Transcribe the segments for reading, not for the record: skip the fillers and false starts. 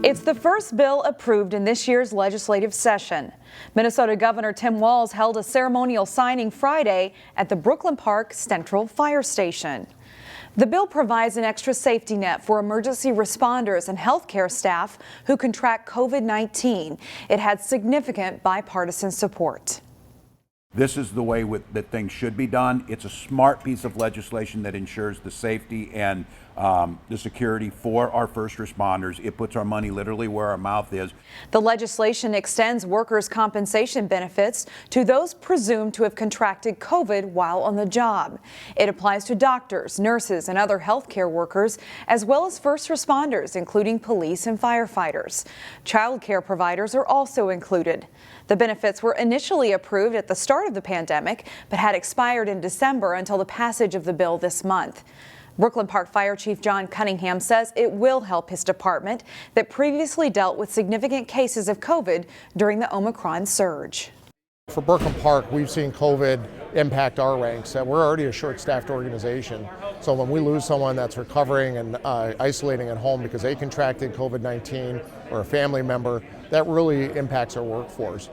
It's the first bill approved in this year's legislative session. Minnesota Governor Tim Walz held a ceremonial signing Friday at the Brooklyn Park Central Fire Station. The bill provides an extra safety net for emergency responders and healthcare staff who contract COVID-19. It had significant bipartisan support. This is the way that things should be done. It's a smart piece of legislation that ensures the safety and the security for our first responders. It puts our money literally where our mouth is. The legislation extends workers' compensation benefits to those presumed to have contracted COVID while on the job. It applies to doctors, nurses, and other healthcare workers, as well as first responders, including police and firefighters. Child care providers are also included. The benefits were initially approved at the start of the pandemic, but had expired in December until the passage of the bill this month. Brooklyn Park Fire Chief John Cunningham says it will help his department that previously dealt with significant cases of COVID during the Omicron surge. For Brooklyn Park, we've seen COVID impact our ranks. We're already a short-staffed organization. So when we lose someone that's recovering and isolating at home because they contracted COVID-19 or a family member, that really impacts our workforce.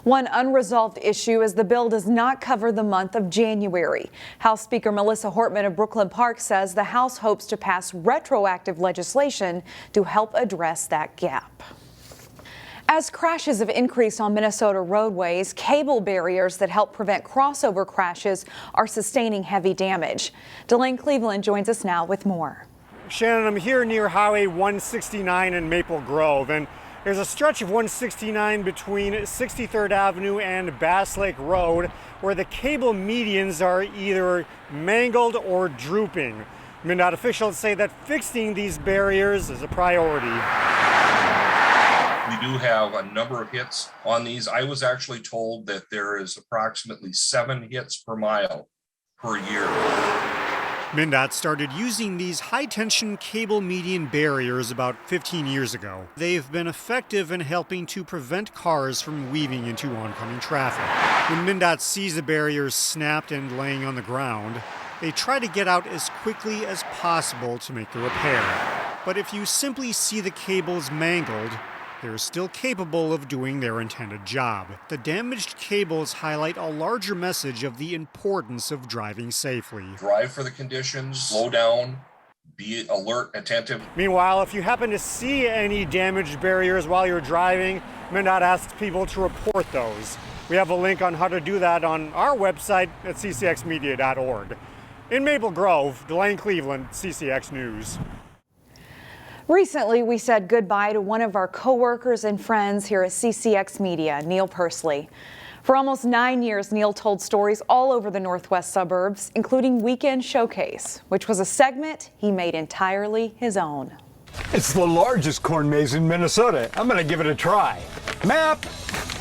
One unresolved issue is the bill does not cover the month of January. House Speaker Melissa Hortman of Brooklyn Park says the House hopes to pass retroactive legislation to help address that gap. As crashes have increased on Minnesota roadways, cable barriers that help prevent crossover crashes are sustaining heavy damage. DELANE Cleveland joins us now with more. Shannon, I'm here near Highway 169 in Maple Grove, and there's a stretch of 169 between 63rd Avenue and Bass Lake Road where the cable medians are either mangled or drooping. MnDOT officials say that fixing these barriers is a priority. We do have a number of hits on these. I was actually told that there is approximately 7 hits per mile per year. MnDOT started using these high-tension cable median barriers about 15 years ago. They've been effective in helping to prevent cars from weaving into oncoming traffic. When MnDOT sees the barriers snapped and laying on the ground, they try to get out as quickly as possible to make the repair. But if you simply see the cables mangled, they're still capable of doing their intended job. The damaged cables highlight a larger message of the importance of driving safely. Drive for the conditions, slow down, be alert, attentive. Meanwhile, if you happen to see any damaged barriers while you're driving, MnDOT asks people to report those. We have a link on how to do that on our website at ccxmedia.org. In Maple Grove, DELANE Cleveland, CCX News. Recently, we said goodbye to one of our coworkers and friends here at CCX Media, Neil Pursley. For almost 9 years, Neil told stories all over the Northwest suburbs, including Weekend Showcase, which was a segment he made entirely his own. It's the largest corn maze in Minnesota. I'm gonna give it a try. Map?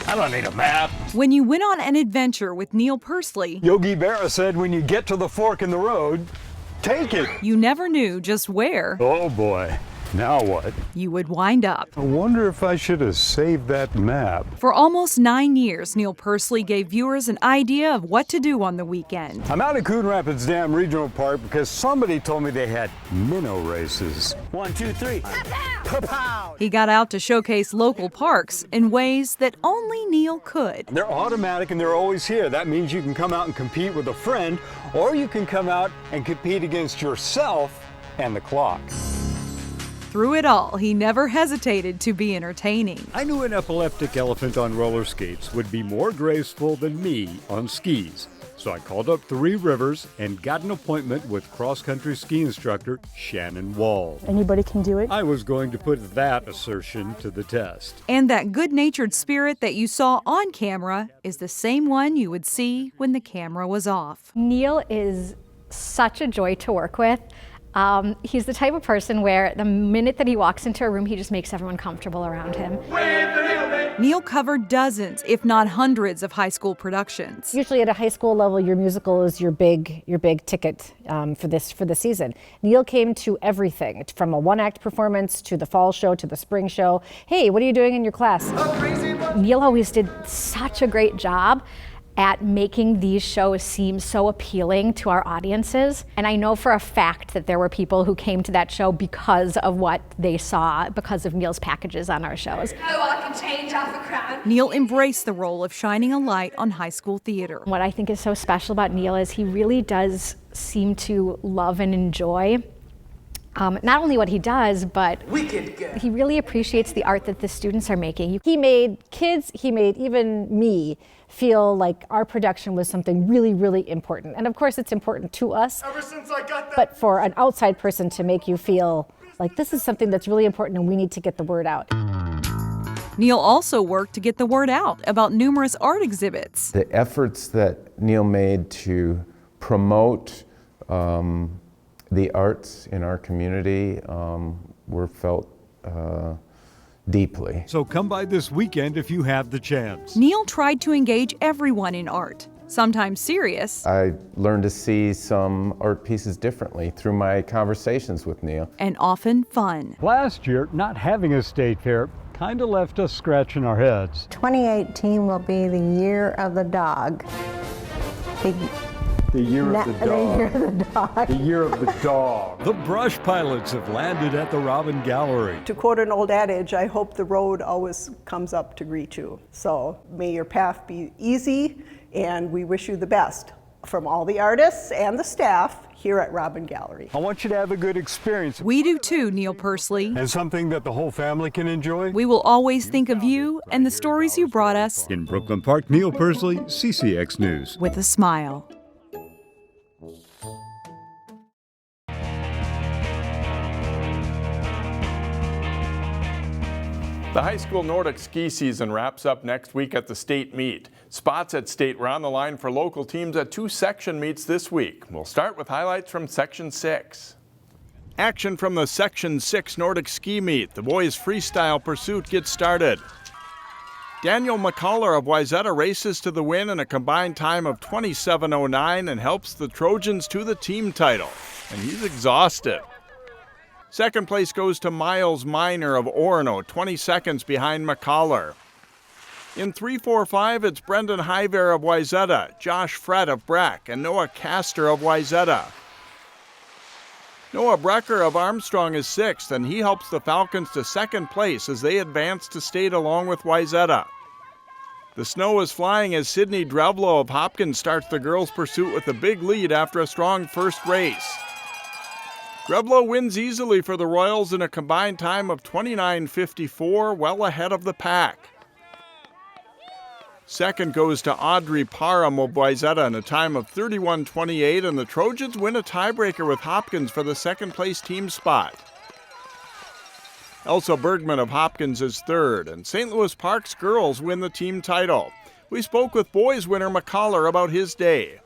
I don't need a map. When you went on an adventure with Neil Pursley, Yogi Berra said when you get to the fork in the road, take it. You never knew just where. Oh boy. Now what? You would wind up. I wonder if I should have saved that map. For almost 9 years, Neil Pursley gave viewers an idea of what to do on the weekend. I'm out at Coon Rapids Dam Regional Park because somebody told me they had minnow races. 1, 2, 3. Pow! He got out to showcase local parks in ways that only Neil could. They're automatic and they're always here. That means you can come out and compete with a friend, or you can come out and compete against yourself and the clock. Through it all, he never hesitated to be entertaining. I knew an epileptic elephant on roller skates would be more graceful than me on skis. So I called up 3 Rivers and got an appointment with cross-country ski instructor Shannon Walz. Anybody can do it. I was going to put that assertion to the test. And that good-natured spirit that you saw on camera is the same one you would see when the camera was off. Neil is such a joy to work with. He's the type of person where the minute that he walks into a room, he just makes everyone comfortable around him. Neil covered dozens, if not hundreds, of high school productions. Usually at a high school level, your musical is your big ticket for the season. Neil came to everything, from a one-act performance to the fall show to the spring show. Hey, what are you doing in your class? Neil always did such a great job. at making these shows seem so appealing to our audiences. And I know for a fact that there were people who came to that show because of what they saw, because of Neil's packages on our shows. Oh, I can change off a crown. Neil embraced the role of shining a light on high school theater. What I think is so special about Neil is he really does seem to love and enjoy not only what he does, but he really appreciates the art that the students are making. He made kids, he made even me feel like our production was something really, really important. And of course it's important to us, Ever since I got that. but for an outside person to make you feel like this is something that's really important and we need to get the word out. Neil also worked to get the word out about numerous art exhibits. The efforts that Neil made to promote the arts in our community were felt deeply. So come by this weekend if you have the chance. Neil tried to engage everyone in art, sometimes serious I learned to see some art pieces differently through my conversations with Neil. and often fun. Last year, not having a state fair kind of left us scratching our heads. 2018 will be the year of the dog. The year of the The year of the dog. The year of the dog. The brush pilots have landed at the Robin Gallery. To quote an old adage, I hope the road always comes up to greet you. So may your path be easy, and we wish you the best from all the artists and the staff here at Robin Gallery. I want you to have a good experience. We do too, Neil Pursley. And something that the whole family can enjoy. We will always think of you and the stories you brought us In Brooklyn Park, Neil Pursley, CCX News. with a smile. The high school Nordic ski season wraps up next week at the state meet. Spots at state were on the line for local teams at 2 section meets this week. We'll start with highlights from Section 6. Action from the Section 6 Nordic ski meet. The boys' freestyle pursuit gets started. Daniel McCullough of Wayzata races to the win in a combined time of 27:09 and helps the Trojans to the team title. And he's exhausted. Second place goes to Miles Miner of Orono, 20 seconds behind McCullough. In 3-4-5, it's Brendan Hiver of Wayzata, Josh Fred of Breck, and Noah Castor of Wayzata. Noah Brecker of Armstrong is 6th, and he helps the Falcons to second place as they advance to state along with Wayzata. The snow is flying as Sydney Drevlo of Hopkins starts the girls' pursuit with a big lead after a strong first race. Drevlo wins easily for the Royals in a combined time of 29:54, well ahead of the pack. Second goes to Audrey Parham of Wayzata in a time of 31:28, and the Trojans win a tiebreaker with Hopkins for the second place team spot. Elsa Bergman of Hopkins is third, and St. Louis Park's girls win the team title. We spoke with boys winner McCullough about his day.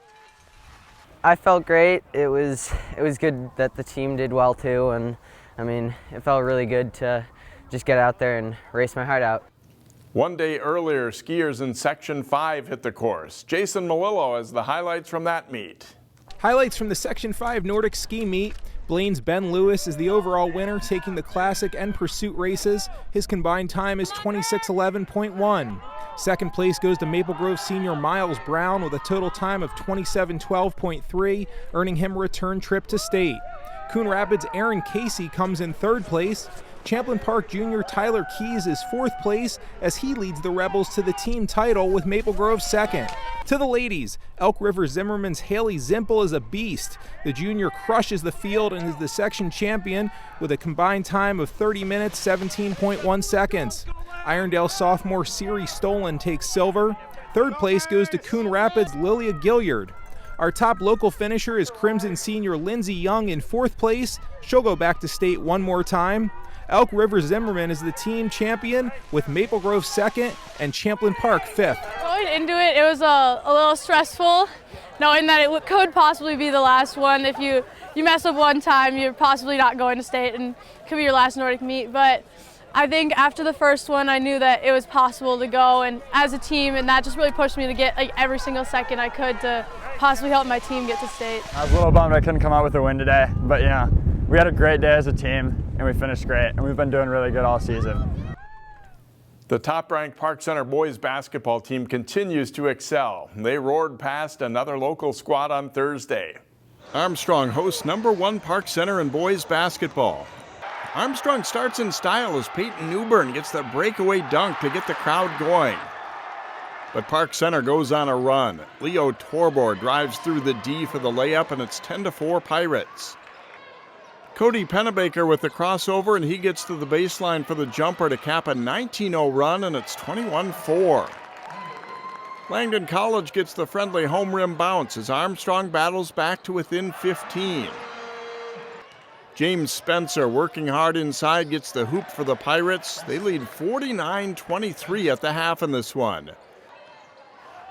I felt great. It was good that the team did well too, and I mean, it felt really good to just get out there and race my heart out. One day earlier, skiers in Section 5 hit the course. Jason Malillo has the highlights from that meet. Highlights from the Section 5 Nordic Ski meet. Blaine's Ben Lewis is the overall winner, taking the classic and pursuit races. His combined time is 26:11.1. Second place goes to Maple Grove senior Miles Brown with a total time of 27:12.3, earning him a return trip to state. Coon Rapids' Aaron Casey comes in third place. Champlain Park junior Tyler Keys is fourth place as he leads the Rebels to the team title with Maple Grove second. To the ladies, Elk River Zimmerman's Haley Zimpel is a beast. The junior crushes the field and is the section champion with a combined time of 30 minutes, 17.1 seconds. Irondale sophomore Siri Stolen takes silver. Third place goes to Coon Rapids' Lilia Gilliard. Our top local finisher is Crimson senior Lindsay Young in fourth place. She'll go back to state one more time. Elk River Zimmerman is the team champion with Maple Grove second and Champlain Park fifth. Going into it, it was a little stressful, knowing that it could possibly be the last one. If you mess up one time, you're possibly not going to state and it could be your last Nordic meet. But I think after the first one, I knew that it was possible to go, and as a team, and that just really pushed me to get every single second I could to possibly help my team get to state. I was a little bummed I couldn't come out with a win today, but yeah, we had a great day as a team and we finished great, and we've been doing really good all season. The top-ranked Park Center boys basketball team continues to excel. They roared past another local squad on Thursday. Armstrong hosts #1 Park Center in boys basketball. Armstrong starts in style as Peyton Newbern gets the breakaway dunk to get the crowd going. But Park Center goes on a run. Leo Torbor drives through the D for the layup, and it's 10-4 Pirates. Cody Pennebaker with the crossover, and he gets to the baseline for the jumper to cap a 19-0 run, and it's 21-4. Langdon College gets the friendly home rim bounce as Armstrong battles back to within 15. James Spencer, working hard inside, gets the hoop for the Pirates. They lead 49-23 at the half in this one.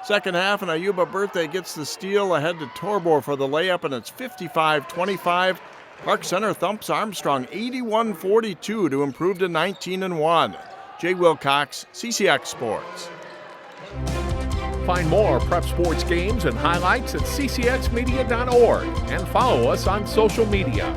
Second half, and Ayuba Birthday gets the steal ahead to Torbor for the layup, and it's 55-25. Park Center thumps Armstrong 81-42 to improve to 19-1. Jay Wilcox, CCX Sports. Find more prep sports games and highlights at ccxmedia.org and follow us on social media.